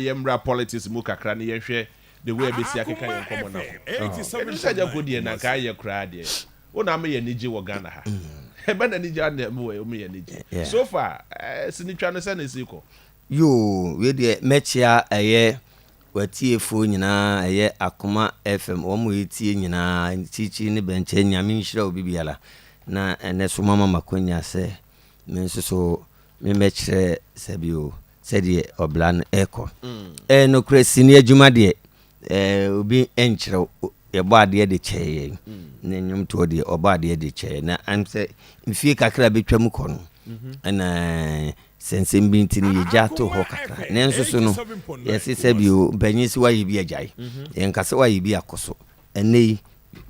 yemra politics mu kakra ne yehwe the way be sia keka yen komo na e say Agya Koo de na ka ye kra de wona me ye niji wo Ghana ha e ba na niji na me ye niji so far sinitwa no say na siko yo we de mechia eye watiefo nyina eye Akoma FM wo mo etie nyina chichi ne benche nyame nhira obi biala na ene so mama makonya se me nso so me mechire sabio sɛdeɛ ɔbla no ɛkɔ no kresi ne adwuma deɛ obi enkyerɛ yɛbɔ adeɛ de kyɛɛ na nnwom to deɛ ɔbɔ adeɛ de kyɛɛ na am sɛ mfie kakra betwa mu kɔ no ɛna sensem bi ntini yɛgya to hɔ kakra na nso so no yɛse sɛbio banyi si wayɛ bi agyae yɛnkase wayɛ bi akɔso ɛnɛ yi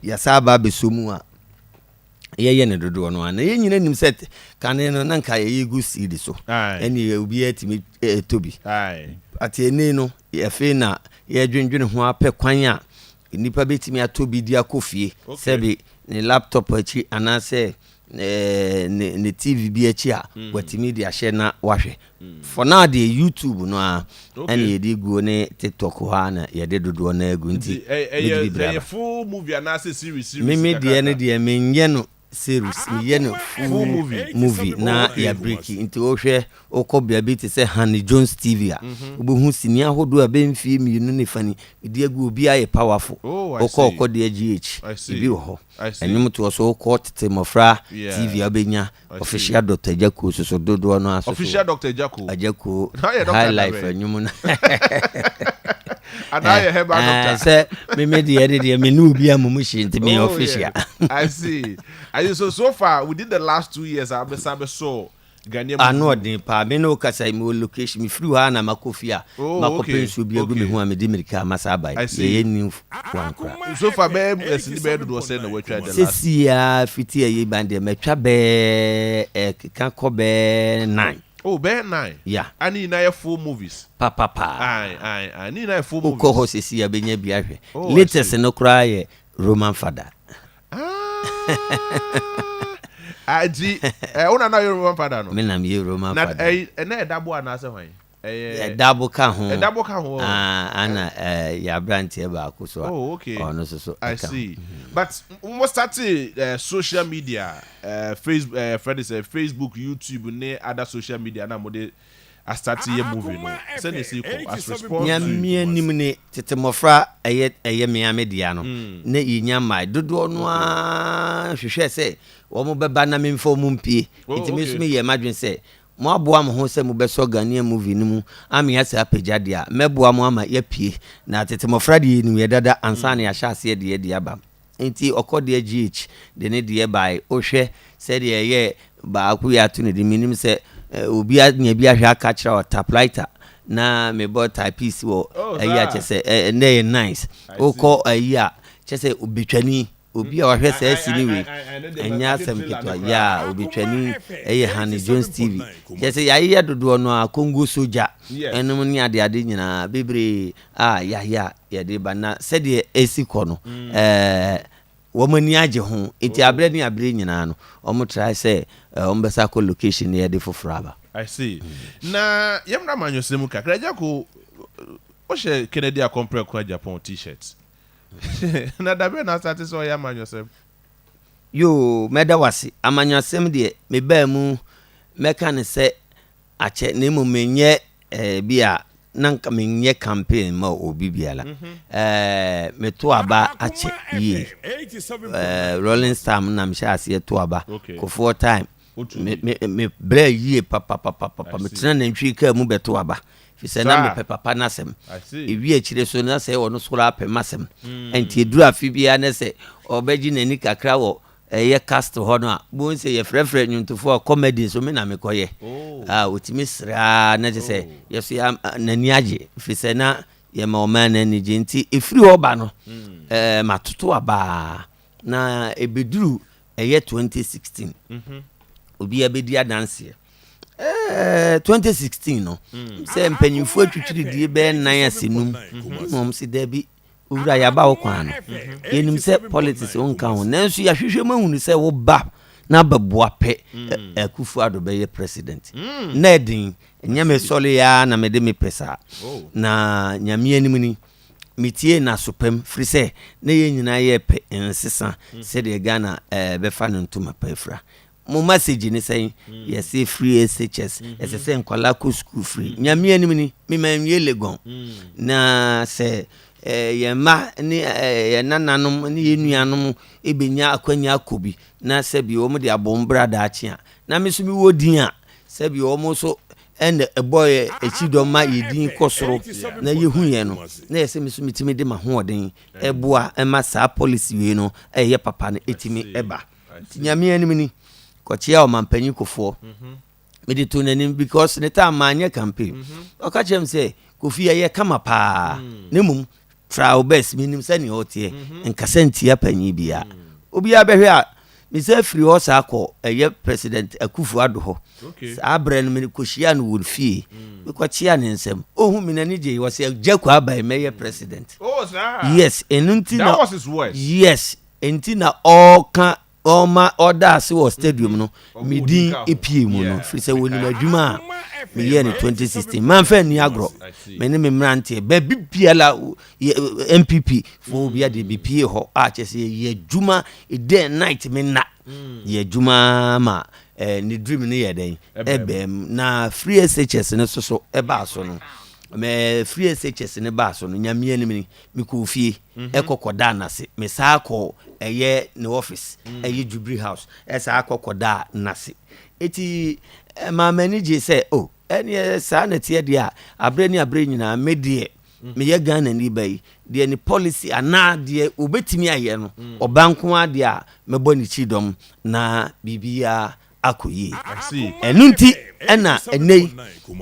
yɛsa ba beso mu a ye ne dodo no ana ye nyina nim set kane no na nka ye gu seed so ene obi atimi tobi ati ene no ye fe na ye dwendwene ho apɛ kwan a nipa betimi atobi dia kofie sebi ne laptop achi anase ne TV bi achi a watimi dia hye na wahwe for now the YouTube no a ene ye di gu ne TikTok ha na ye de dodo na agu nti ye full movie anase series me de ne de menye no series ye no full movie na ya break into ohwe okobia bi te say Honey Jones TV a obohu sini ahodo a bemfie mienu ne fani de agu obi aye powerful okọ de GH ibi ho enyum to so okọ tete mofra TV abenya official Dr. Agya Koo so dodo no aso official Dr. Agya Koo high life enyum na and I have doctor say me de me no obi amumu shinti me official I see so far within the last 2 years I saw Ghanaian ano odin pa me no kasa me location me free ha na makofia makopensu bi agu me ho a me de mirika masaba ye ni kwankwa so far be sini be do say na watwa the last sesia fiti ye bande metwa be ka ko be 9 be 9 yeah ani na full movies pa ai ni na full movies ko ho sesia be nya bi ahwe latest no kra ye Roman Father Aji una na Roman Father no me na me Roman Father na edabo anase hwan edabo ka ho ana ya branch e ba ko so okay ono so I see but we started social media Facebook YouTube ne other social media na mo de I started your movie no say ne see ko as response ya me anim ne tete mofra eye me amedia no na yinya mai dodo no a hwehwe se wo mo beba na me mfo mu mpie ntimi so me ye madwen se mo aboa mo ho se mo beso Ghanaian movie ni mu ami ya se apejade a meboa mo ama ya pie na tete mofra de ni ye dada ansa na ya hyase de aba enti okode GH de ne de bai ohwe se de ye ba ku ya to ne de minim se obi anya bi ahwa aka kira wa typewriter na me bought typepiece wo ayi chese na nice oko ayi a chese obitwani obi a wahwe se asini we enya asem kitwa ya obitwani Honey Jones TV chese ya dodo no a Congo soja enum ni ade nyina bebre ya de bana se de esiko no womani age ho enti abre ni abre nyina no omo try say ombesa ko location ne de fofraba I see na yemra manyosem kakra Agya Koo o she Kennedy a compare ko Japan t-shirt na dabe na start so ya manyosem yo meda wase amanyosem de me ba mu meka ne se ache ne mo menye bia nanka menye campaign ma obi biala me to aba ache ye Rolling Star na msha ase to aba ko 4 time me bra ye papa me tena na ntwi ka mu beto aba fi se na me papa nasem ewi akire so na se wono so ra pemasem enti eduru afi bia na se obeji nani kakra wo ye cast ho no a bo nse ye frefre nyuntofo comedy so me na me koye otimi sra na je se ye so ya nani age fi se na ye ma o man nani je nti efiri oba no matoto aba na ebeduru ye 2016 obi abedi adanse 2016 no se mpanyimfo atwitwiri die be 9 asenum mom si dabi ura ya ba okwan no enim se politics onka ho nanso ya hwehwe mahunu se wo ba na babua pe Akufo Addo be president na edin nyame sole ya na me de me pesa na nyame anim ni mitie na sopem frise na ye nyina ye pe ensesa se de Ghana be fa no ntuma pa efra mo message ni say yes free SHS say nkwala ko school free nyame anim ni me manwie legon na se ye ma ni ye nananom ni ye nuanom ebenya akwanya akobi na se bi wo mo de abombra da achia na me so mi wodin a se bi wo mo so and a boy echidoma yedin kosoro na yehu ye no na yese me so mitimi de mahoden eboa ema sa policy we no eye papa na etimi eba nyame anim ni kochia o mampanyi kofo me de to nanim because ne ta manye campaign o ka chem say kofi ye kama pa ne mum trial best minim sani hotie nkasantia panyi bia obi abehwe a me say free ho sa akọ eye president Akufo Addo ho sa brand me koshia no wulfie we kochia ne nsem ohu me nani je wo say Agya Koo abai meye president yes enunti na that was his words yes enti na all kan Oma order se wo stadium no midin epie mu no free say woni madwuma me ye ne 2016 man fa ni agro me ne me mrante ba bibiala MPP fo bia de bipie ho a chese ye dwuma day night me na ye dwuma ma ni dream ne ye den ebem na free SHS ne so eba so no me free SHS ne ba so no nyame anim ni me ko fie ekokoda na se me sa ko eye ne office eye Jubilee House esa akokoda na se eti ma manager say oh ene sa na tie dia abre nyina medie me ye Ghana ni bai de ni policy ana de obetimi aye no obanko ade a me boni chidom na bibia akoyi enunti ena enei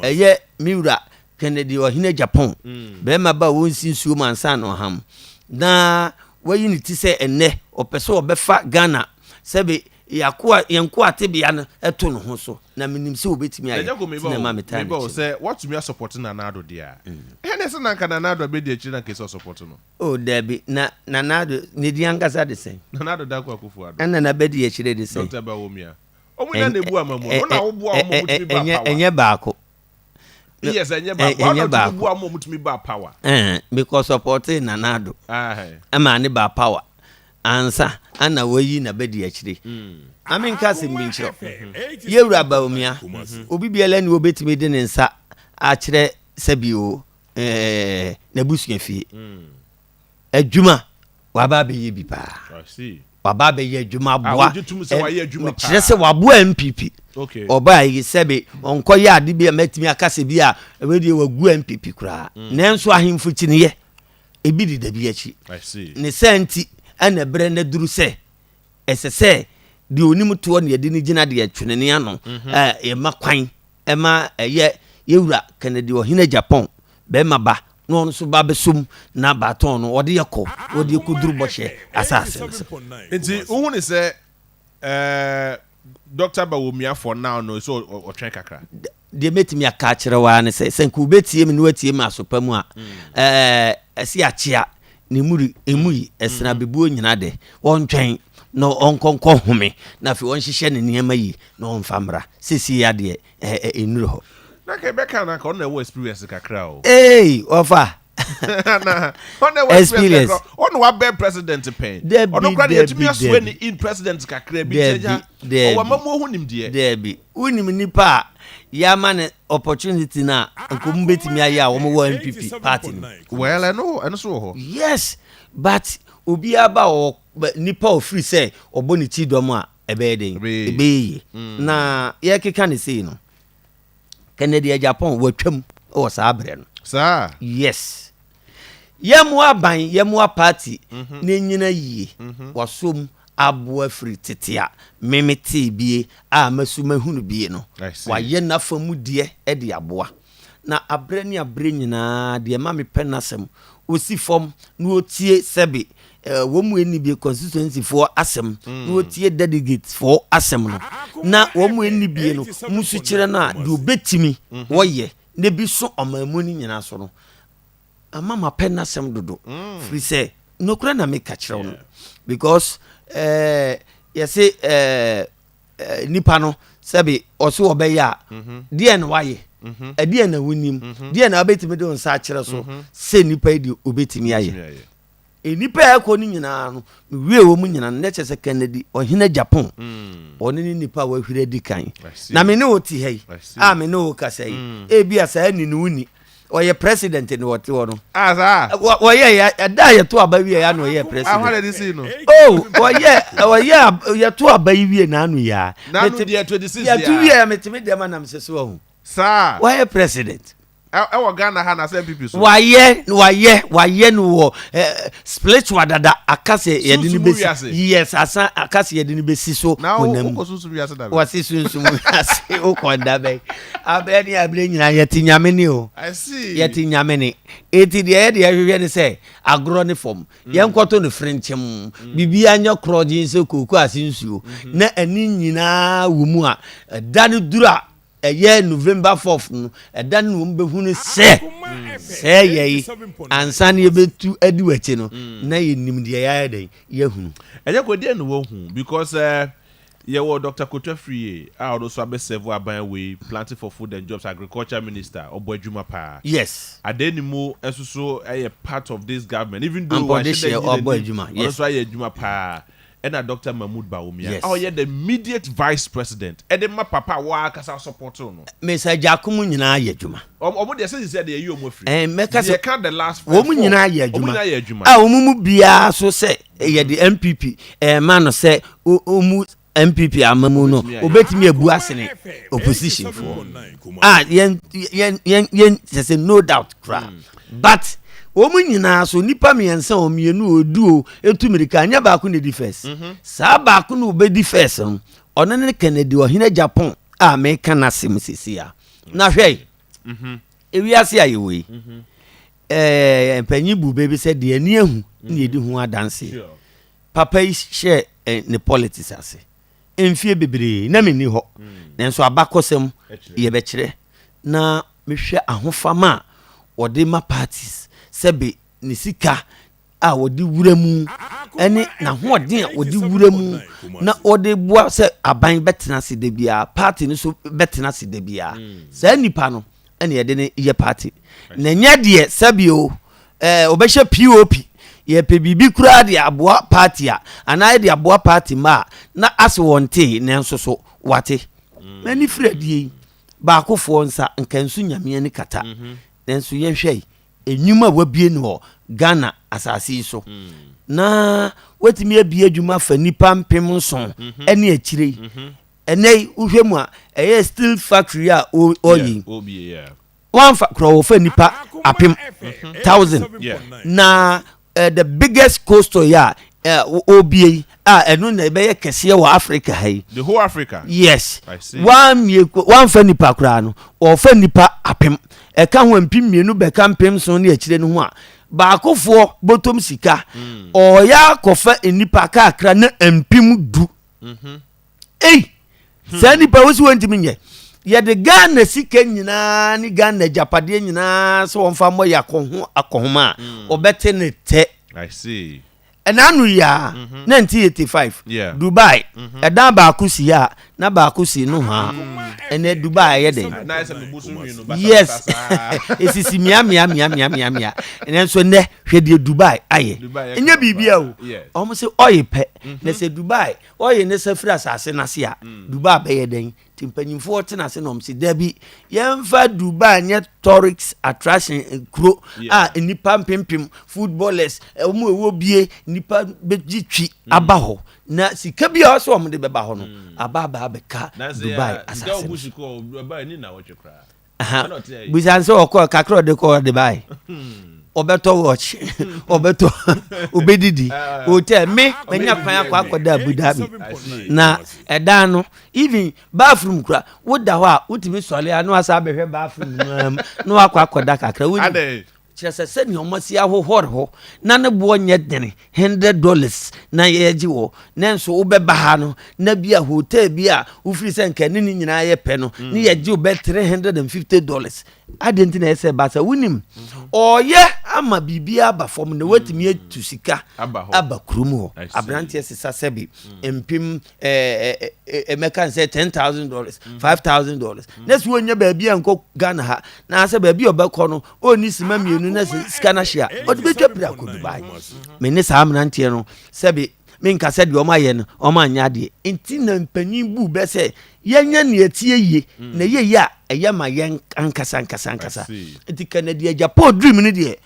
eye miura Kennedy or hine Japan be ma ba wonsi nsuo mansa no ham na wayi ni ti se enne opeso obefa Ghana sebe yakua yenko atebia no eto no ho so na minim se obetimi aye na ma metani me say what me support na Nado dia ene se na kana Nado be de na kese support no oh debi na Nado ne di angasa de sen Nado da kwa Akufo Addo ena na be de chire de sen Dr. Bawumia omu na nebu amamu ona wo bua omu mutimi ba power enye baako yes enye ba bua omu mutimi ba power because supporting na Nado ama ne ba power ansa ana wayi na be de chire amen kase minchiro yewura Bawumia obi biela ni obetimi de ne nsa a chire sabio na busua fie adwuma waba be ye bi pa waba be ye adwuma boa chire se waboa MPP oba yi sebe onko ya ade bi matimi akase bi a we de wagu MPP kura nenso ahemfo chine ye ebi di da bi achi ne senti ana bre na duru se esese de onim to ne de ni gina de atwene ne ano e makwan e ma ye yewura Kennedy ohine Japan be maba no so ba besum na baton no ode yeko ode kuduru bohye asase enti uhu ne se Dr. Bawumia for now no so otwen kakra de metimi aka kire wa ne se senku betie mi no atie mi asopa mu a esi achia ne muri emuyi esna bebuo nyina de won twen no onkonko home na fi won hihye ne niema yi no mfamra sisi ya de enuro ho na ke beka na ka on na experience kakra o ofa na on na experience on wa be president pen on kra de timi aso ni in president kakra bi jeja o wa mamu hu nim de debi unim nipa ya man opportunity na nkom betimi aya wo mo MPP party well I know so ho yes but obi aba o nipa o free say oboni ti dom a ebeden ebe na ye keka ne sei no Kennedy Japan watwam o sa abre no sa yes yemu party ne nyina yie wasom aboa free tetea memete bie a masuma hunu bie no waye na famu de e de aboa na abre nyina de ma me penasem osi fom na otie sebe wo mu eni bie constituency for asem na otie delegate for asem no na wo mu eni bie no musu kire na de obetimi woye ne bi so omamu ni nyina so no amama penasem dodo free say no kura na me ka kire no because you say nipa no sɛbi ɔso ɔbɛyɛ deɛ na waye deɛ na wonim deɛ na obetimi de nsa akyerɛ so sɛ nipa yi de obetimi ayɛ nipa ɛkɔ ni nyinaa no wie wɔ mu nyinaa ne kyɛ sɛ Kennedy ɔhene Japan ɔne ni nipa wɔ hwere di kan na me ne oti ha yi me ne wo kasa yi ebi asa ni no uni ɔyɛ president ni wɔte wɔ no wɔyɛ ɛda yɛ to aba wie ya na ɔyɛ president ɔyɛ yɛ to aba wie na anu ya na no deɛ 26 ya tu wie ya metime dem na me sese wo saa wɔyɛ president ɛwɔ Ghana ha na sɛ pipi so wɔyɛ no wɔ spiritual dada akase yɛde ni besi yes asa akase yɛde ni besi so wonam na susu wiase da wasi sunsun wiase o konda bɛ abɛ ni abire nyina yɛte nyame ni o I see yɛte nyame ni eti deɛ yɛde ahwehwɛ ne sɛ agorɔ ne fam yɛnkɔto ne frenkyem bibi anya krɔgye sɛ koko asinsuo na ani nyinaa wɔ mu a da ne dura November 4th no ɛda no wɔn bɛhu no sɛ yɛyi ansa ne yɛbɛtu adi wakyɛ no na yɛnim deɛ yɛayɛ dɛn yɛhunu ɛnyɛ kɔdeɛ no wɔhu because yɛwɔ Dr. Kotafrie a ɔno so abɛsɛvo aban wei planting for food and jobs agriculture minister ɔbɔ adwuma paa yes adenimu ɛso so ɛyɛ part of this government even though ɔbɔ adwuma yes ɔno so ayɛ adwuma paa and Dr. Mahmoud Bawumia. Yes. Oh, yeah, the immediate vice president. And then my papa wa kasa support no. Mr. Agya Koo nyina ye adwuma. Omo de say the you omo free. Meka say can the last wo mu nyina ye adwuma. Omo mu bia so say ye the MPP man no say omu MPP amamu no obetimi abu asene opposition for. Yen say no doubt cra. But omu nyina so nipa miensa omienu oduo etumirika anya ba ko ne di first sa ba ko no be di first ono ne Kennedy ohine Japan a me kana sim sisia na hwei ewiase ayewe empanyi bu be bi se de ani ahu ne edi hu adanse papa yi share ne politics ase emfie bebre na meni ho nenso abakosem ye be kire na mehwe ahofama ode ma parties sebe ni sika a wodi wuramu ene na hoden a wodi wuramu na ode boa se aban betena se de bia party ni so betena se de bia sa nipa no ene yede ne ye party na nya de sabio obehye POP ye pe bibi kura de aboa party a ana de aboa party ma na ase wonte ne nso so wate mani fredie ba akofo nsa nkansu nyame ne kata nenso ye hwei enyuma wabie no Ghana asase so na wetimi abie adwuma fa nipa mpem nson ene akire enei uhwemu a eye steel factory a oyi one kro fa nipa apem 1000 na the biggest coastal ya obie enu na be ye kese wa Africa hai the whole Africa yes one fa nipa kra no o fa nipa apem eka ho mpim mienu be ka mpem so ne akire no ho a ba akofo botom sika o ya kofa enipa ka akra na mpim du sa nipa wosi wantimi nye ye de Ghana sika nyina ni Ghana japade nyina so wonfa mo yakoho akohoma obete ne te I see enanu ya 1985 Dubai edan ba akusi ya na ba akusi no ha ene Dubai ye den yes esisi mia ene so ne hwede Dubai aye enye bibia o omo se oye pe na se Dubai oye ne se fra asase na se a Dubai be ye den timpanyimfo tena se no mse dabi yemfa Dubai nye tourist attraction kro nipa pimpim footballers omo ewo bie nipa begitwi abaho na sika bia so omo de beba ho no ababa beka Dubai asase Dubai ni na woche kra busanse okọ kakro de ko Dubai obeto watch obeto obedidi hotel me menya kwan akoda Abu Dhabi na edan no even bathroom kura woda ho a wotimi sole anu asa behwe bathroom no akoda kakra woni chese ni omasi ahohor ho na ne bo nye dene $100 na yeji wo nenso ubeba ha no na bia hotel bia ufiri se nka ni nyina ye pe no ni yeji ube $350 adenti na ese basa wunim oye ama bibia aba fom na watimi etu sika aba kurom ho abrante sesa sebi empim emeka say $10,000 $5,000 nesu wonya ba bia nko Ghana ha na se ba bia obekọ no oni sima mienu na sika na hia odibetwa bra ko Dubai me ne sa amrante no sebi minka said o ma ye no o ma nya de enti na mpanyin bu be se yenya ne etie ye na ye ya eya ma yen ankasa enti Canada Japan dream ni de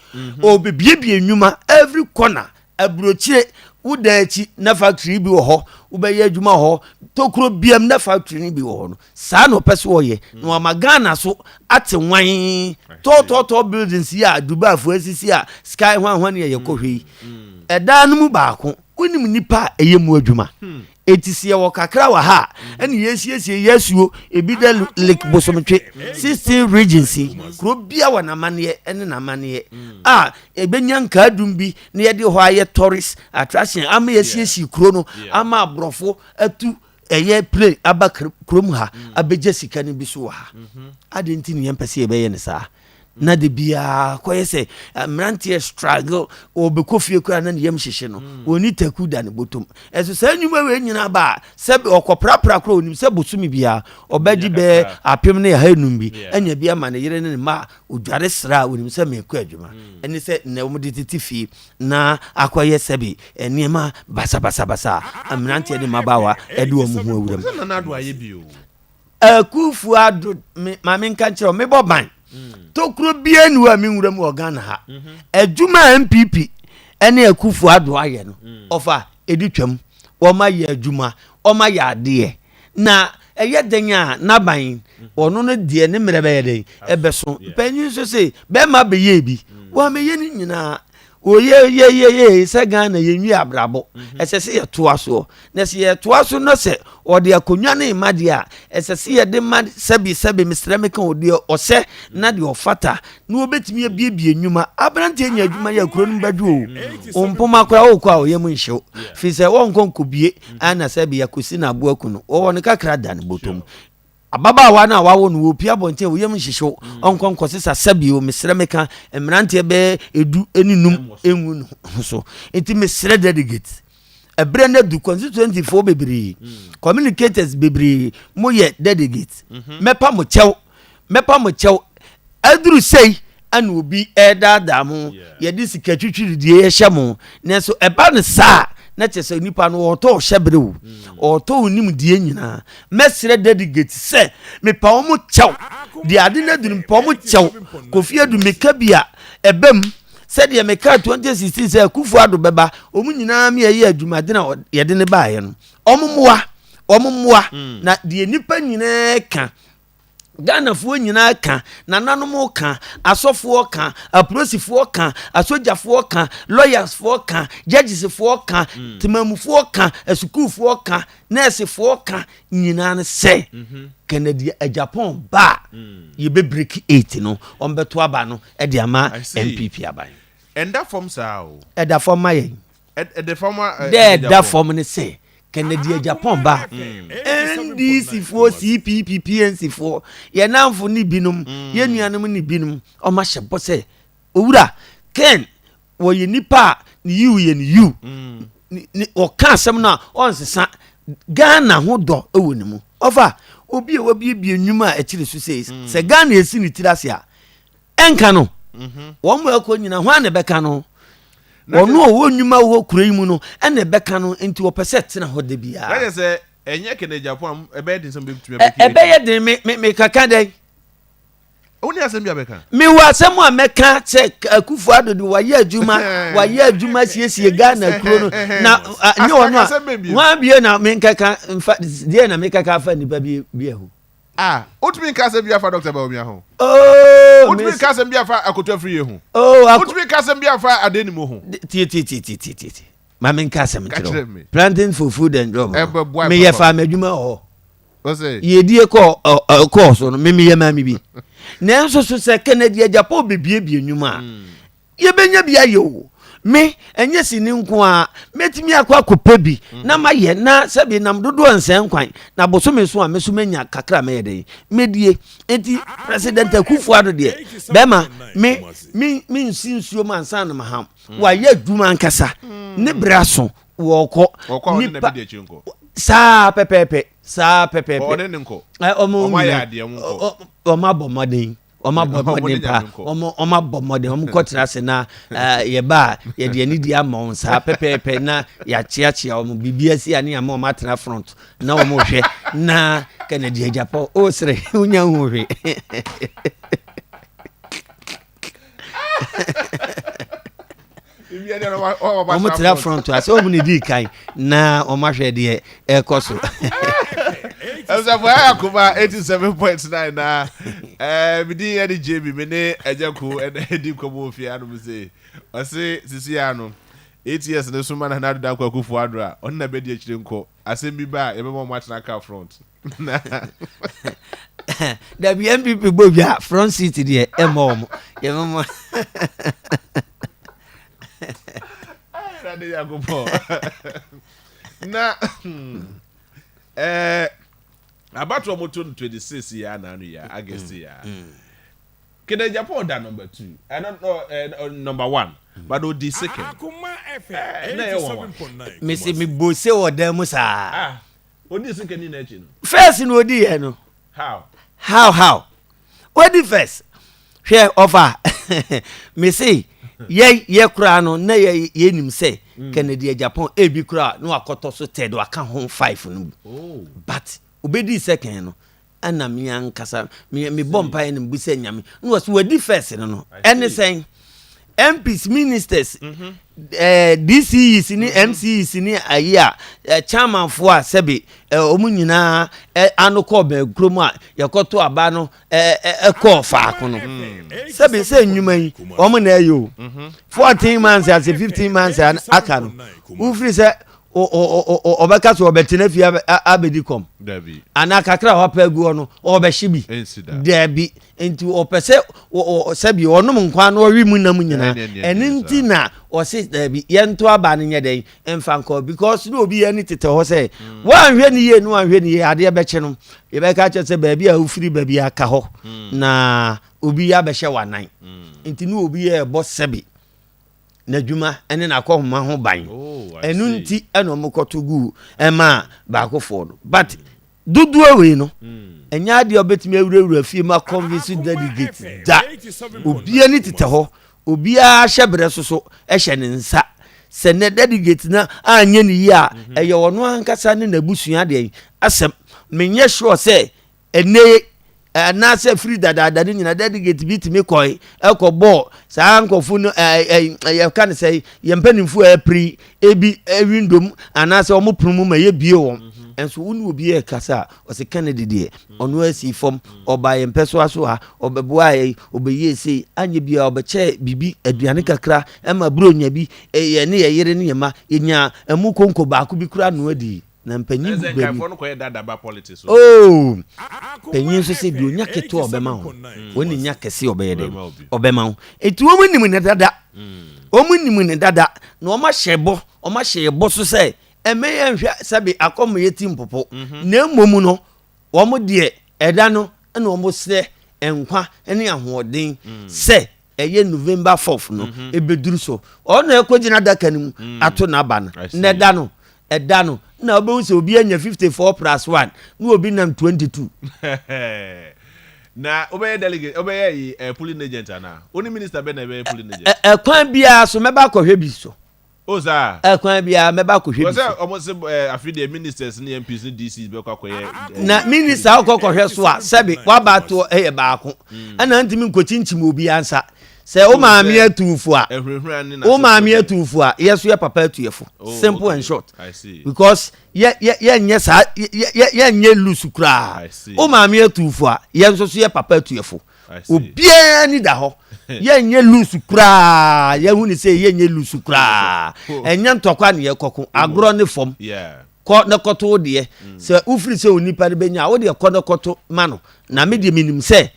o bebie nnwuma every corner abrochire udachi na factory bi wo ho ubeye adwuma ho tokuro biam na factory ni bi wo ho no sa no pese wo ye no ma Ghana so ate wan to buildings ya Dubai fo asisi a sky hwan ye kohwe eda no mu baako unim nipa eyemu adwuma etisi wo kakra wa ha ene yesiesie yesuo ebi de lake bosomtwe 16 regency kro bia wa na mane ene na mane ebenya nka adum bi na ye de ho aye tourist attraction ama yesiesie kro no ama abrofo atu eye play aba krom ha abeje sika ni bi so ha adenti ni yempese ebe ne sa na de bia koyese mrantie struggle obekofie kura na yem hyehye no oni taku da ne botom eso sa nyuma we nyina ba se okoprapra kura onim se bosumi bia obagi be apem ne ha enum bi anya bia ma ne yere ne ma odware sra onim se me ku adwuma eni se na omudi titifi na akoyese bi eniema basa mrantie de mabawa ede omu hu awuram na ado aye bio akufu ado ma me nka kire me boban tokuro bia nu a menwura mu Ghana ha adwuma MPP ene akufu ado aye no ofa editwam wo ma ye adwuma o ma ya ade na eye denya na ban ono no de ne mrebe ye den ebeso panyin so se be ma be ye bi wo me ye ni nyina oye se Ghana yenwi abrabo esese ye toaso na se ye toaso no se ode akonwa ne imade a esese ye de mad sebi misremeka ode ose na de ofata na obetimi abiebie nnwuma abrante enya adwuma ya kuro no badu o mpoma kora o kwa oyem nhyew fi se wonkonko bie ana sebi yakosi na aboaku no o won kakra dan botom ababa wa na wawo no opia bonte oyem nhyew onkonko sesa sebi o misremeka emrante be edu eninum enwu no so enti misre delegate ebrenda du constituency for bebri communicators bebri moye delegate mepa mo chew aduru sei ana obi edada mo ye disika twitwiri die ye hyemo nenso eba ne sa na chese nipa no oto hyebrew oto onim die nyina mesre delegate se mepa wo mo chew die ade na duru mepa wo mo chew kofi adu meka bia ebem said ye meka 2016 say kufu ado beba omu nyina me ye adwuma de na ye de ne baaye no omumwa na de nipa nyina ka Ghana fo nyina ka na nanom ka asofo ka aprosifo ka asojafo ka lawyers fo ka judges fo ka timamufo ka asukufo ka nursefo ka nyina ne se Canada Japan ba ye be break 8 no on beto aba no e de ama MPP aban and that form sao e da form maye e the former that form ne se Canada Japan ba NDC for CPP PNC for ye namfo ni binum ye nuanom ni binum o ma hye bose owura Ken wo ye nipa ni you ye ni you ni o ka asem na on sesa Ghana ho do ewo ni mu ofa obi e wabiebie nnwuma a ekire so se Ghana esi ni tirase a enka no wo mo akọ nyina ho ane beka no ono wo nnwuma wo kura yi mu no ene beka no enti wo pese tena ho de bia na se enye Canada Japan ebe din so be tumi ebe ye din me kaka dai oni asem bia beka mi wa asem a meka che akufu adodi wa ye adwuma siesie Ghana kuro no na nye wono a bie na me kaka de na me kaka fa ni ba bie ho otumi kase bia fa Dr. Baumia ho otumi kase bia fa akoto afri ye ho otumi kase bia fa adenimo ho ti mama kase me kiro planting for food and job me ye fa madwuma ho o say ye die ko so no me ye mama bi na enso so se Canada Japan bebie nnwuma ye benya bia ye o me enye sini nko a metimi akwa kopebi na maye na sebi nam dodo ansen kwan na bosome so a meso manya kakra me yede medie enti president Akufo Addo de bema me nsinsuo mansan na maham wa ye dwuma nkasa ne braso wo nipa sa pepepe omo ya de nko oma bomoden Oma bomode kotra se na ye ba ye de ani di amon sa pepepe na ya chiachia omo bibia si ani ama o matena front na omo hwe na Kennedy Japo o sere unya hwe omo tra front ase omo ni di kan na omo hwe de ekoso Agya Koo 87.9 na bidi ya di JB me ne Agya Koo edi komo fi anu se ose sisi anu 8 years ne suma na da kwa Akufo Addo a onna be di akire nko asem bi ba ye be mo match na car front da bi MPP bo bia front seat de e mo ye mo na de ya go po na about moto 26 ya na anu ya August ya Kennedy Japo da number 2 I don't know number 1 but o di second Akoma FM 87.9 me bo se o da mu sa o di second ni na chi no first no di ye no how what the first share offer me say ye kura no na ye nim say Kennedy Japan e bi kura no akoto so ted aka ho 5 no but obedi second no ana me ankasa me bompa ye nim bu say nyame no was we di first no anything MPs ministers DCs ni MCs ni aya chairman fo a sebe omu nyina anoko ba krom a yakoto aba no call fa ko no sebe say nyuma yi omu na ayo 14 months as 15 months aka no ufri say obeka so obetena fi abedi kom dabi ana kakra ho pagu no obehyibi dabi enti opese sebi onum nkwa no wi mu nam nyina eninti na o se dabi yento aba ne nyeden emfanko because no obi yani tete ho se wan hwe ni ye no wan hwe ni ye ade be che no ye be ka che se ba bia ufiri ba bia ka ho na obi ya be hye wanan enti no obi ye bo sebi na dwuma ene na akoma ho ban enu nti eno mokoto gu ema ba akofo no but dudu awe no enya de obetimi awurawura fie ma convince delegate da obi ani tete ho obi a hyebre soso ehye ne nsa se ne delegate na anye ne yi a eye wono ankasa ne nabusua de asem menye sure se ene na se free dada ni nyina delegate bitimi koi ekobo sa ankofu no ye kan say ye mpanimfu apri ebi windom ana se omo prumu ma ye bie won enso wonu obi e kasa o se Kennedy de ono asi fom oba ye mpeso aso ha obeboa ye obeye sei anye bia obeche bibi aduane kakra ema bro nya bi ye ne ye yere ne yema nya emu konko ba ku bi kura no adi na mpanyin politics penyin so se bi onya keto obema ho woni nya kese obeyede obema ho eti wo munim ne dada omunim ne dada na oma hyebo so se emeya nhwa sabi Akoma yeti mpopo na momu no wo mo de eda no na wo mo se enkwa ene ahoden se eye November 4th no ebeduru so ona ekogina daka nim ato na ba no na eda no na obo se obi anya 54+1 na obi nam 22 na obey delegate obey polling agent ana oni minister be na be polling agent kwan bia so meba kohwe bi so oza kwan bia meba kohwe bi so omo se afide ministers ni MPs ni DCs be kwakoye na minister akokohwe so a sebi wabato baako ana ntimi nkochinchim obi ansa se o maami atufu a yeso ye papa atuyefo simple and short I see because ye nye sa ye nye lusukra o maami atufu a yenso so ye papa atuyefo obia ni da ho ye nye lusukra ye hu ni se ye nye lusukra enya ntokwa ne ye kokko agro ne fom ko na koto de se ufiri se onipa ne benya wo de ko na koto mano na me de minim se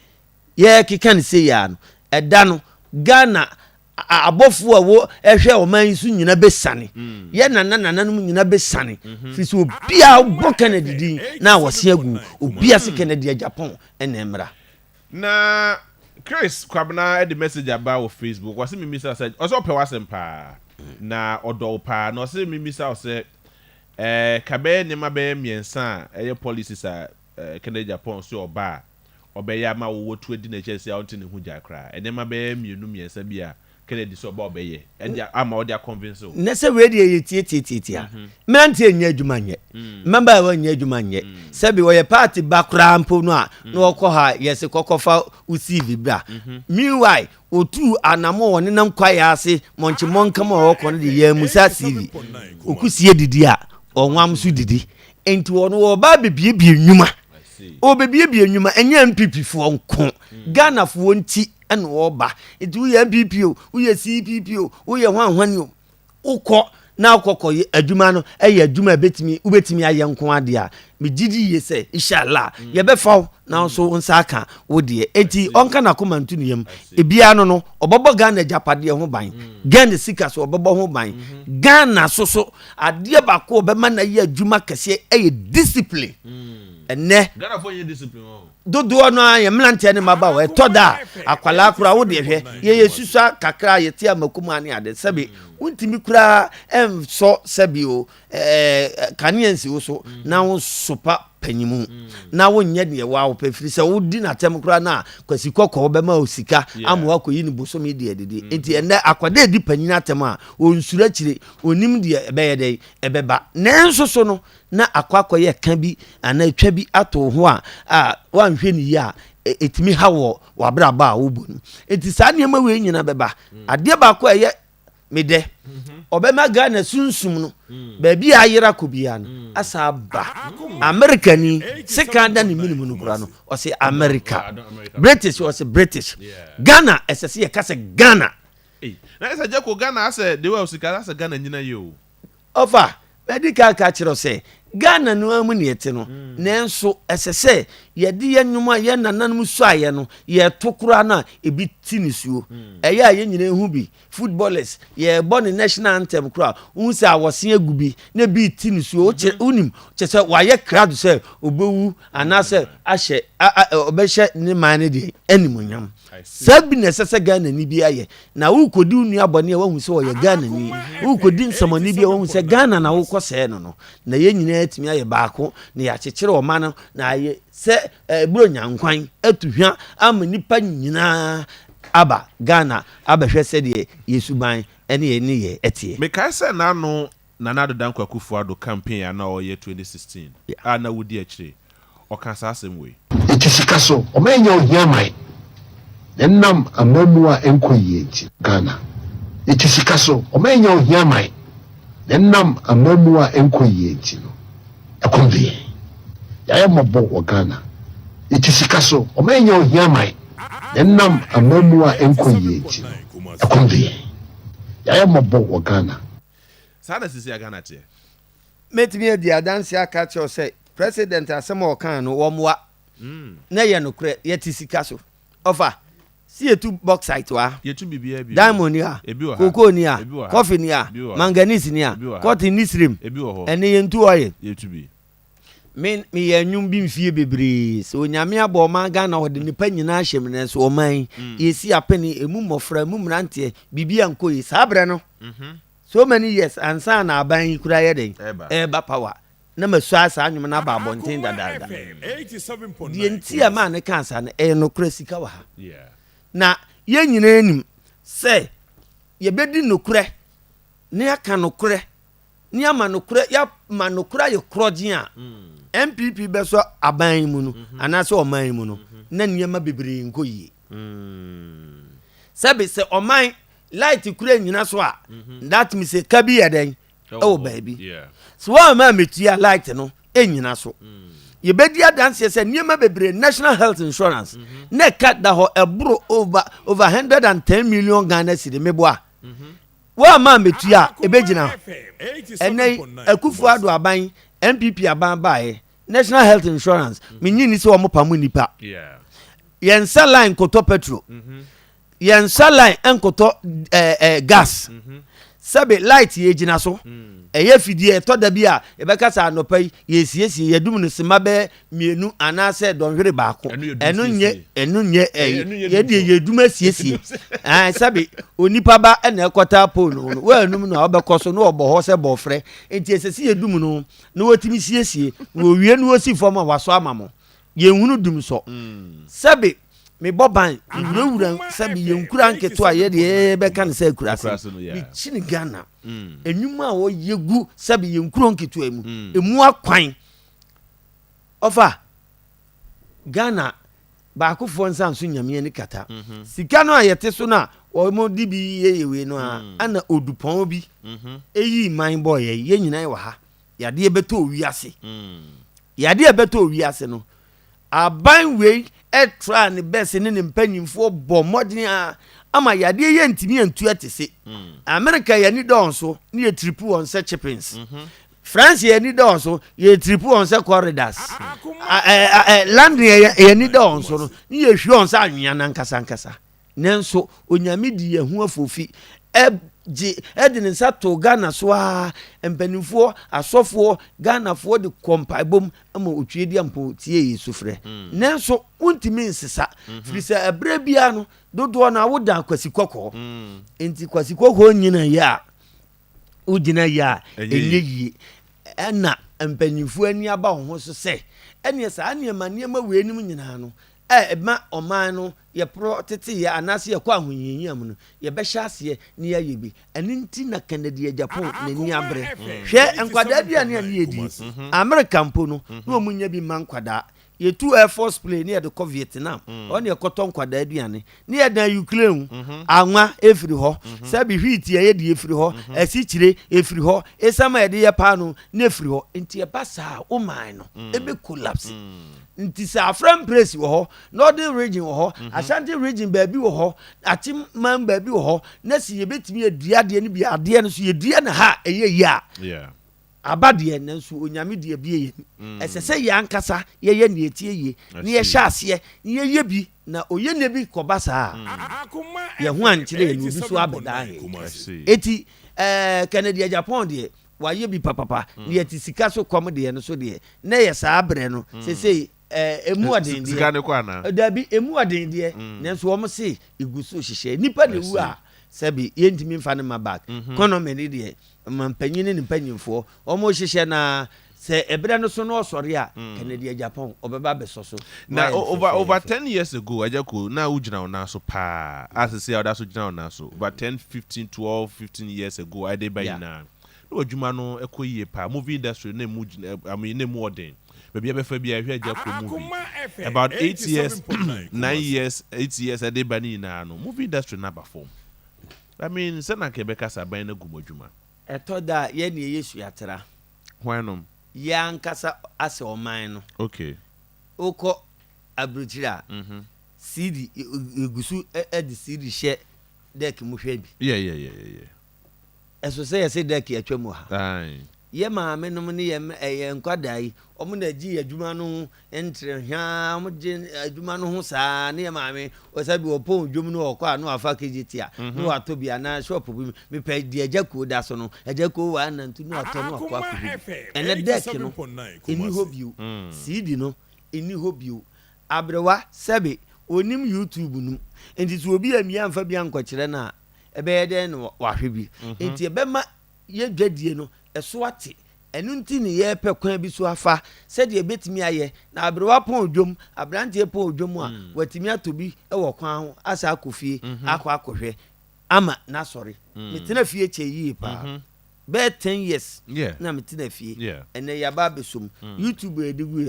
ye kika ne se ya no eda no Ghana abɔfo a wo ehwe oman su nyina besane ye nananananum nyina besane fi so obia bɔ Kennedy din na wɔse agu obia se Kennedy Japan enemra na Chris Kwabena the message about Facebook was me misa said also pe wasem pa na odo pa na say me misa say kabe ne mabe miensa eye policies a Kennedy Japan so oba obeya ma wo tu edi na chese a onti ne hu jakra ene mabe mienu miensa bia Kennedy so oba obeye and ama o dia convince o na se we dey tietietia mmerante enya adwuma nye member wa nya adwuma nye se bi wo ye party bakra mpo no a na okọ ha yesi kokofa ucv bra meanwhile otu anamo woni nam kwaya ase monchi monka ma okọ no de ya musa cv okusie didi a onwam so didi enti wono wo ba bebie nnwuma o bebie nnwuma enya mpp fo nko Ghana fo nti ene wo ba enti wo ye mpp o wo ye cpp o wo ye hwanhwan o ukọ na akọkọ adwuma no eye adwuma ubetimi aye nko ade a megidi ye se inshallah ye be faw na so nsa aka wo de enti onka na Akoma ntunu yam ebia no obobo Ghana japade ho ban Ghana sika so obobo ho ban Ghana so ade ba ko obema na ye adwuma kese eye discipline ene Ghana for ye discipline dodo no aye mlante ne maba we toda akwala akura wo de hwe ye susa kakra ye tia makuma ne ade sabe untimi kura so sabe o kaniensi wo so na wo sopa panyimu na wo nye de wa wo pefiri se wo di na tem kura na kwasi kokko be ma osika amwa koyi ni bosomi de dede enti ene akwada di panyina tem a onsura kire onim de ebeye de ebeba nenso so no na akwakoye ka bi ana atwa bi ato ho a wanhwe ni ya etimi hawo wabraba a wo bonu enti sa ne ma we nyina beba ade ba ko eye mede obema Ghana sunsum no ba bi ayira ko bia no asa ba America ni sekanda ni minimum no kura no o se America British o se British Ghana esese ye kase Ghana na esa Agya Koo Ghana ase de wa osika ase Ghana nyina yo ofa medical ka chiro se Ghana no amu ne yete no nenso esese ye de ye nwuma ye nananum so aye no ye tokura na ebi tinisuo eya ye nyina hu bi footballers ye born national anthem kura unse awose agubi na bi tinisuo unim chese wa ye crowd se obewu anase ahye obehye ne mane de animonyam sabi na esese Ghana ni bi aye na ukodi unu abone wa hu se wo ye Ghana ni ukodi nsomani bi wa hu se Ghana na wo kose no na ye nyina atimi aye baako na ya chekere o ma no na aye se bro nyankwan atuhwa ama nipa nyina aba Ghana abehwe se de yesuban ene ye ni ye etie me kai se na no Nana Dankwa Akufo-Addo campaign ana o ye 2016 ana wudi akire o kan sa asem we etisika so o menya ohia mai ennam amamua enkoyi enti Ghana etisika so o menya ohia mai ennam amamua enkoyi enti no akombe ya mabo o Ghana etisika so o menya ohia mai ennam amamua enkoyi enti akombe ya mabo o Ghana sada sisi Ghana tie metimi di adanse aka che o say president asema o kan no wo moa na ye no kure ye tisika so ofa si etu bauxite wa yetu bibia bi diamond ya cocoa ni ya coffee ni ya manganese ni ya cotton ni stream ene ye ntu oye yetu bi me ye nwum bi mfie bebre so onyame abo ma Ghana ho de nipa nyina ahyem ne so oman yesi apeni emu mofra emu mrante bibia nkoyi sabre no so many years ansa na aban kura ye den eba power na masu asa anwum na ba bonten dadada 87.9 die ntia ma ne kansa na no kura sika wa ha na ye nyina enim se ye bedi nokure ne aka nokure ne ama nokure ya ma nokura ye krogen a MPP beso aban mu no anase oman mu no na niema bebre nkoyi sabe se oman light kure nyina so a that means say kabi eden oh baby so wa ma metia light no enyina so ye bedi adanse se niema bebre national health insurance na cut da ho ebro over 110 million Ghana cedi meboa wa ma metia ebegina ene Akufo-Addo aban MPP aban bae national health insurance menyini se wo mopa mu nipa yen line koto petrol yen saline enkoto gas sabe light ye gina so eye fidie to da bi a e be kasa anopai ye siesie ye dum no sima be mienu anase donhwere baako enu nye ye de ye dum asiesie sabe onipa ba na ekota pole no wa enum no obekoso no oboho se bofre enti esese ye dum no no wotimi siesie wo wie no osi fom a waso amamo ye hunu dum so sabe me boban wura sabi yenkura nketo a ye de be kan se kurase me chini Ghana enwuma a wo yegu sabi yenkura nketo emu emu akwan ofa Ghana ba akofo nsan so nyame ni kata sika no a yete so na o mo di bi yeyewe no a ana odupon bi eyi man boy ye nyina wa ha yade ebeto owiase yade ebeto owiase no aban wei etra ne best ne mpanyimfo bo modern a ama yade ye ntimi antu atese America ye ni don so ne ye triple on se chippings France ye ni don so ye triple on se corridors land ye ni don so no ne ye hwe on se anwea na nkasa nenso onyame di ye hu afofi edin sato Ghana so a empanimfo asofo Ghana fo de kompa bom ama otwe di ampo tie yesufre nenso untimi nsesa frisa ebre bia no dodo na woda kwasikoko enti kwasikoko nyina ya ugina ya enyeyi na empanimfo ani aba ho so se ene sa anemaniema we anim nyina no ma oman no ye pro tete ye anase ye kwa ahonyinyam no ye be hyase ne ye yebi aninti na Canada Japan na ni abre hwe enkwada bia ne ye di America mpo no no munya bi man kwada ye two Air Force plane ne ye de ko Vietnam on ye koton kwada aduane ne ye dan Ukraine anwa efiri ho sabi hwiti ye de efiri ho asichire efiri ho esama ye de ye pa no ne efiri ho enti ye pasa o man no ebe collapse nti sa Afram place wo ho Northern region wo ho Ashanti region baabi wo ho Atim man baabi wo ho na si ye betimi adua de ne bi ade no so ye dua na ha eye ya abade na so onyame de bi ye esese ya nkasa ye ne etie ye ne ye hyase ye bi na oye ne bi kobasa ye ho ankire ne obi so abeda eti Canada Japan de wa ye bi papa ne ye tisika so kom de no so de na ye sa abre no sese emu aden de dabi emu aden de nenso wo mo se iguso hihye nipa ne wu a sabi yentimi mfa ne mabak economy ne de mampanyine ne mpanyimfo wo mo hihye na se ebere no so no osore a Canada Japan obeba besoso na over 10 years ago Agya Koo na ugina ona so pa asese oda so gina ona so over 10 15 12 15 years ago I dey by na no adwuma no ekoyie pa movie industry na mu ne mu odin baby ebefa bia hwe Agya Koo movie about 8 years 9 years 8 years I dey by na no movie industry na perform I mean say na kebeka saban na gumodwuma etoda ye ne Yesu yatera hwanom ya nkasa ase oman no okay oko abruchira CD egusu edi CD she deck mu hwe bi yeah eso say deck atwa mu ha ai ye maame no ne ye nkwadai omo na gi adwuma no entre hwa omo gi adwuma no ho saa ne ye maame o sabi opon dwom no okwa no afa kejitia no ato bia na shop bi me pe di Agya Koo da so no Agya Koo wa na ntu no ato no akwa ko ene deck no eni hobiu CD no eni hobiu abrewa sabi onim YouTube no enti so obi amia amfa bia nkokire na ebe ye den no wahwe bi enti ebe ma ye dwadie no eso ate enu nti ne ye pe kwan bi so afa se de betimi aye na abrewa pon odwom abrante pon odwom a watimi atobi e wo kwan ho asa akofie akohwe ama na sori metina fie che yi pa be 10 years na metina fie ene ya ba besom YouTube edigu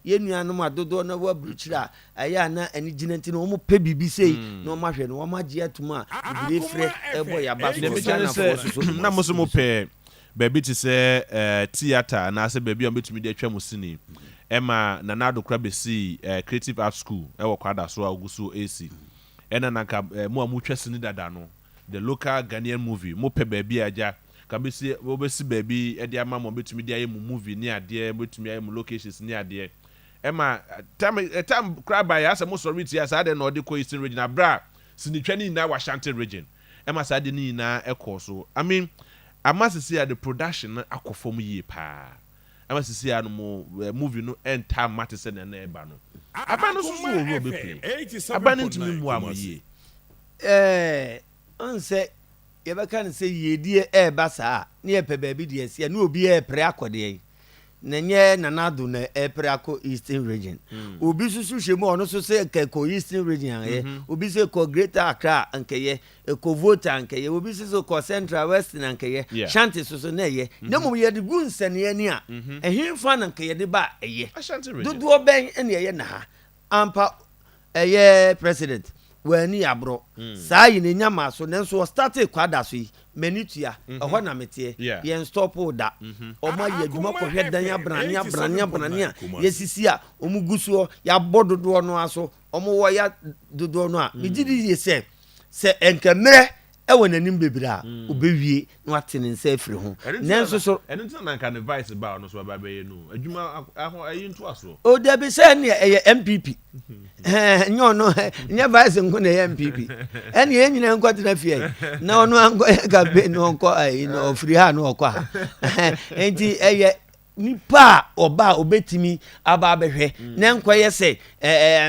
ye nuanom adodo na wa bruchira aya na ani ginanti no mo pe bibi sei no ma hwe no ma gie atuma ibire frɛ ebo ya ba so na mo so mo pe baby to say theater na say baby on betumi de atwa musini ema na nado kra be see creative art school e wo kwada so agusu AC ena nanka mo amutwa sini dada no the local Ghanaian movie mo pe baby Agya ka be see wo be see baby e de ama mo betumi de aye mu movie ni ade betumi aye mu locations ni ade ema time kra by as mo sorry tia sa de no de ko Eastern region abra sinitwani na Ashanti region ema sa de ni na ekọ so I mean amasisi the production akofom yie pa amasisi no movie no enta matese na na eba no aba no so wo be play aba no ntimi mu amoyie onse ye be kan se yedie eba saa na ye pe ba bi de ase na obi e pre akode na nye nanado na eprako Eastern region obi susu shemu ono so se ko Eastern region ye obi se ko Greater Accra ankeye ko Volta ankeye obi se ko Central Western ankeye Shanti so na ye na mum ye de gunsane ani a ehimfa na ankeye de ba eye dodo ben ene ye na ha ampa eye president wani abro saa yi ne nyama so nenso start kwada so yi manitua ho na mete ye stop da o ma ye dwuma ko hwedan abrania ye sisi a o mu guso ya bododo no aso o mu wo ya dodo no a me gidi ye se enkemre ewo nanim bebira obewie no atene nsa afiri ho nenso so enti na kan advice ba no so ba be no adwuma aho ayi nto aso o de be se ne MPP nyo no nya vice nko na MPP ene enyina nko tena fie na ono anko ga be no nko ayi no ofiri ha no okwa enti nipa oba obetimi aba abehwe na nkwa yese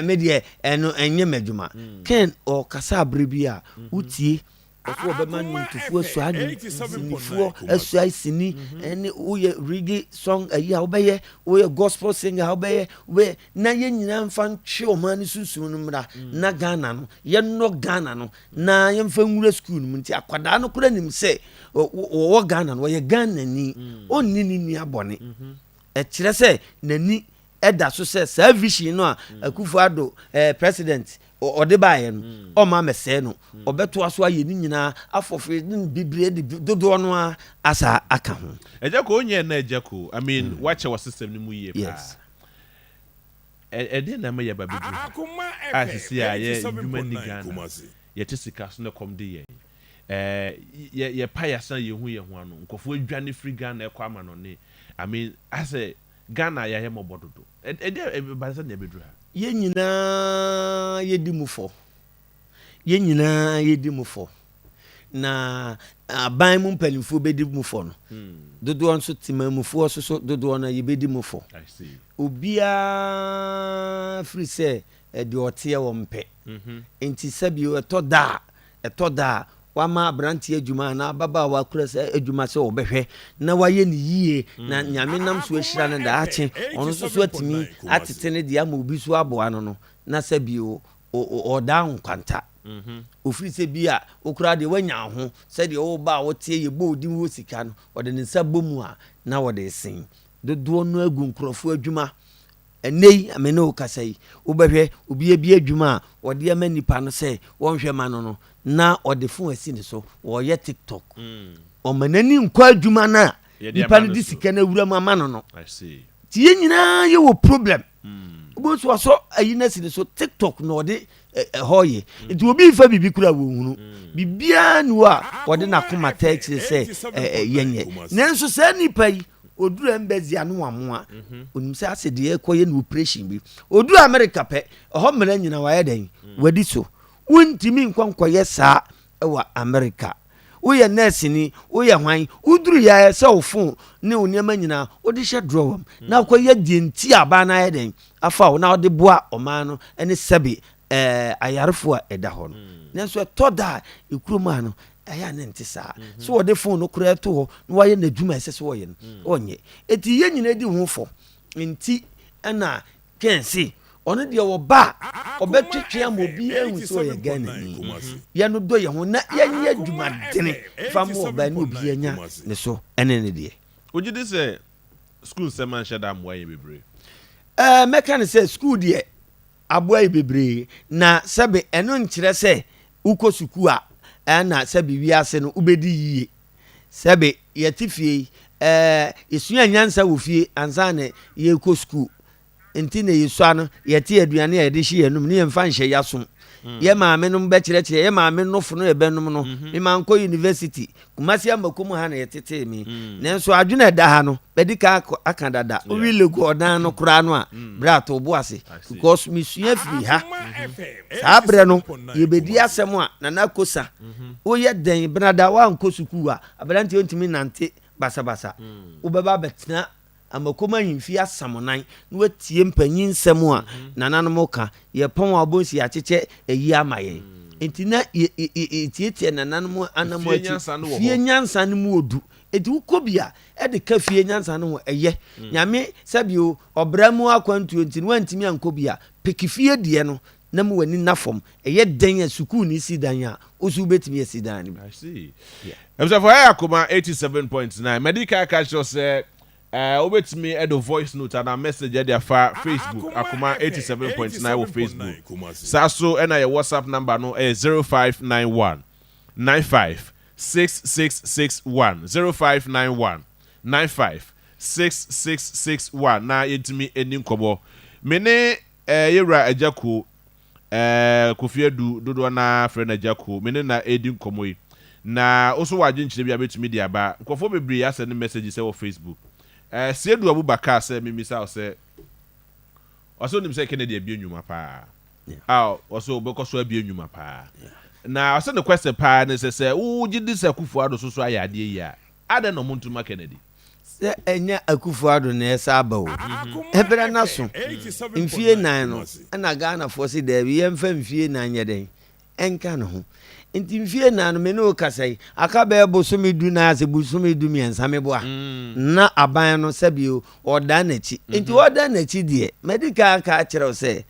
me de eno enye madwuma ken o kasa abrebia utie ofo obema ntufuo so anyi sinifuo asua sini ene uye reggae song ayi obeye uye gospel singer obeye we na ye nyina mfa ntwe o mani susu no mra na Ghana no ye no Ghana no na ye mfa nwura school no nti akwada no kura nim se wo Ghana no ye Ghana ni onni ni abone kire se nani eda so se service no a Akufo-Addo president ode baye no o ma mese no obeto aso aye ni nyina afofre ni bibire dodo no asa aka ho Agya Koo onye na Agya Koo I mean watch our system ni mu yie pa ede na me ye ba bidu asisi aye dwuma ni Ghana ye tisika so na kom de ye pa ya san ye hu ano nkofo adwane free Ghana e kwa ma no ne I mean ase Ghana ya he mobododo ede ba san na bedu ha ye nyina yedi mufo na aban mu mpanimfo bedi mufo no dodo onso timamufo so dodo na ye bedi mufo I see obia free say de ote wo mpe enti sabio etoda wama branti adwuma na baba wa kura se adwuma se obehwe na waye ni yie na nyame nam so ahira ne da ache ono so atimi atete ne dia ma obi so abo ano no na sabio o down kwanta ofiri se bia okura de wanya ho se de o ba wo tie ye bo odi wo sika no ode ne sabomu a na wode sin dodo no agu nkrofo adwuma enei amene o kasai obehwe obi bi adwuma wode ama nipa no se wonhwe ma no na ode fun asi ne so wo ye TikTok o manani nkwa adwuma na nipa no disika na wura ma no I see tie nyina ye wo problem obo so aso ayi na si ne so TikTok no ode hoye nti obi fa bibi kura wo hunu bibia nu a wode na koma text se yenye nanso sa nipa yi oduru embezi anu amoa onim se ase de ekoye na operation bi oduru America pe ho mera nyina wa yeden wadi so wontimi nkwankoye saa ewa America woye nurse ni woye hwan uduru ya se ofo ne oniema nyina odi hye draw na akoye die nti aba na yeden afa wo na odi boa oma no ene sebi ayarefo a eda ho no nanso toda ikroma no aya ne ntisa so wo de phone no kura to ho no waye na dwuma ese so wo ye no onye eti ye nyina di ho fo nti na kensi ono de wo ba obetwetwe am obi ehu so ye Ghana ni ye no do ye ho na ye nya dwuma dene fa mo ba ni obi anya ne so ene ne de ogide se school se man shada am waye bebre meka ne se school de aboa bebre na sebe eno nkire se uko suku a na sebe wiase no ubedi yie sebe yetifie esua nyansa wo fie ansa ne ye ko school enti ne yesua no yete aduane a yede hye enum ne yemfa nhye yaso ye maame no be kyerɛkyerɛ ye maame no fo no ebenum no me manko university kumasi amakom ha na yetete mi nanso adwene da ha no bedi ka aka dada o wi legu odan no kura no a bra to bo ase because me sua firi ha saa bre no ye bedi asem a na kosa o ye den brada wa nko suku a abrante ontimi nante basa wo beba betena amakoma himfi asamonan no watie mpanyin nsem a nananom ka ye pon abonsi akyeche eyi amaye entina tie nananom anamo achi fie nyansa no mu odu enti ukobia e de ka fie nyansa no ho eye nyame sabio obramu akwantu enti no antimi ankobia pekifie die no na mu wani nafom eye den asuku ni sidan a osu betimi asidan ni. I see. Yeah. For Akoma 87.9 medical culture say obet me at the voice note and a message at their Facebook Akoma 87.9 on Facebook. Saso and your WhatsApp number no 0591 95 6661 0591 95 6661 na yetimi eni nkobo mene yewra Agya Koo Kofiedu dodo na friend Agya Koo mene na edi nkomo yi na oso waje nchire bia betumi dia ba nkofo bebre ya send message say on Facebook Siedu Abubakar say mimisa say oso nim say Kennedy abi enwuma pa oso bekoso abi enwuma pa na oso the question pa ne say wo gidi say Akufo-Addo so ayade yi a ada no montuma Kennedy se enya Akufo-Addo na esa aba o ebere na so mfie nan no na Ghana for say there we emfa mfie nan yeden enka no ho enti mfie nan no me no kasai akabe bosomi du na ase bosomi du mi ensa meboa na aban no sabio oda na chi enti oda na chi de medical ka kire say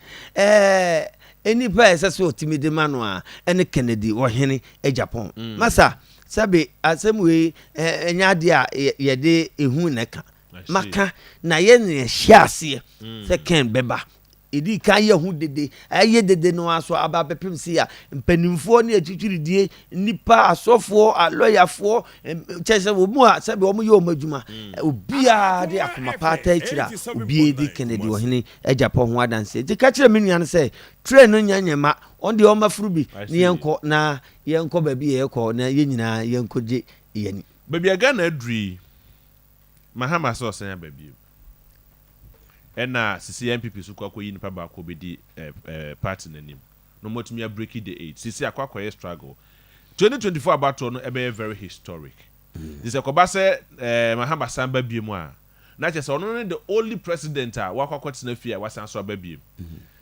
eni pa ese so timide manu a ene Kennedy wo hene e Japan masa sabe asem we enya de a ye de ehu neka maka na ye ne hyiase se ken beba edi kan ye hu dede aye dede no aso aba pepem si a mpanimfo ne atwitwiridie nipa asofo aloyafo chese wo mu a sabe wo mu ye o madwuma obia de akoma pata akira obia di Kennedy wo hene e Japan ho adanse di ka kire menu an say train no nyanyema on de o mafuru bi ne yenko na yenko ba bi ye ko na ye nyina yenko je yani baby aga na adri mahama so sen ba bi ena sisi MPP su kwa yi nipa ba ko be di party nanim no motumi a break the 8 sisi akwa struggle 2024 about no ebe very historic this akoba say mahama samba bi mu a na che say ono the only president a wakwa tena fie wasan so aba bi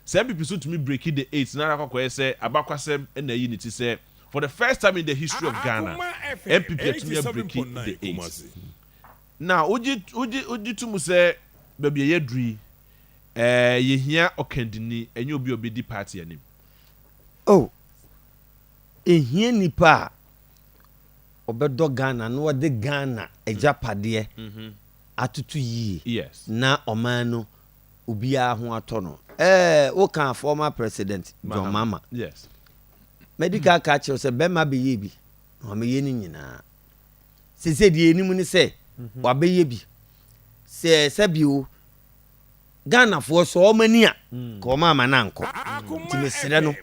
say MPP su tumi break the 8 na akwa say abakwasem na yi ni ti say for the first time in the history of Ghana MPP tumi break the 8 now oji tumu say baby ye dri ye hia okandini enye obi obedi party anim ehia nipa obedo Ghana no de Ghana ejapade atutu yi yes na omano obia ho ato no wo kan former president John Mama yes medical catcher say bema be ye bi o me ye ni nyina se die enimu ni se wa be ye bi se sabio Ghana for so many ko mama na nko ti mesere no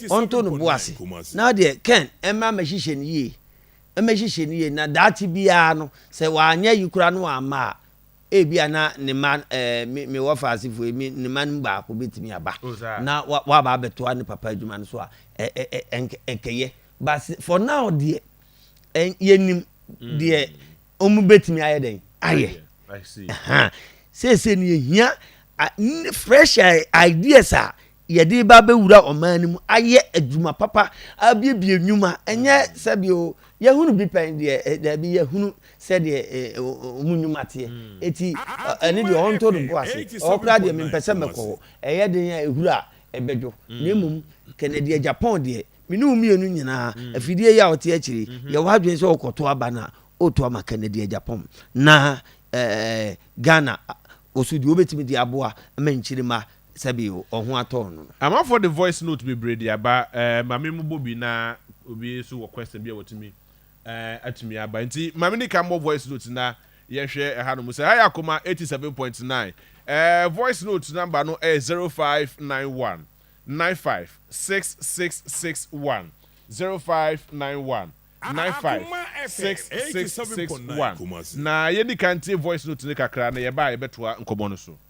onto no boase na de ken emma mahihye ni ye na dati bia no se wa anya yikura no ama bia na ne man me wo faase fu me ne man ba ko betimi aba na wa ba beto ani papa adwuma no so a enkeye but for now de yenim de omu betimi aye den aye I see se ni hia fresh ideas a yedi ba be wura omanim aye adwuma papa abiebie nwuma enye sabio yehunu bi pen de bi yehunu se de omunwuma te eti ene de onto do boase okra de mempese meko eye de ya ehura ebejo nemum Kennedy Japan de minu mienu nyina afidie ya ote akiri ye wadwen se okoto aba na oto ama Kennedy Japan na Ghana osudi obetimi di aboa menchirima sabi ohun aton no am for the voice note be bredi aba mame mu bobi na obi so wo question bia wotimi atumi aba nti mame ni kam voice note na ye hwe ha no mu say hi Akoma 87.9 voice note number no 0591 956661 0591 956661 na yedi kantie voice note ne kakra na yeba yebetoa nkomo no so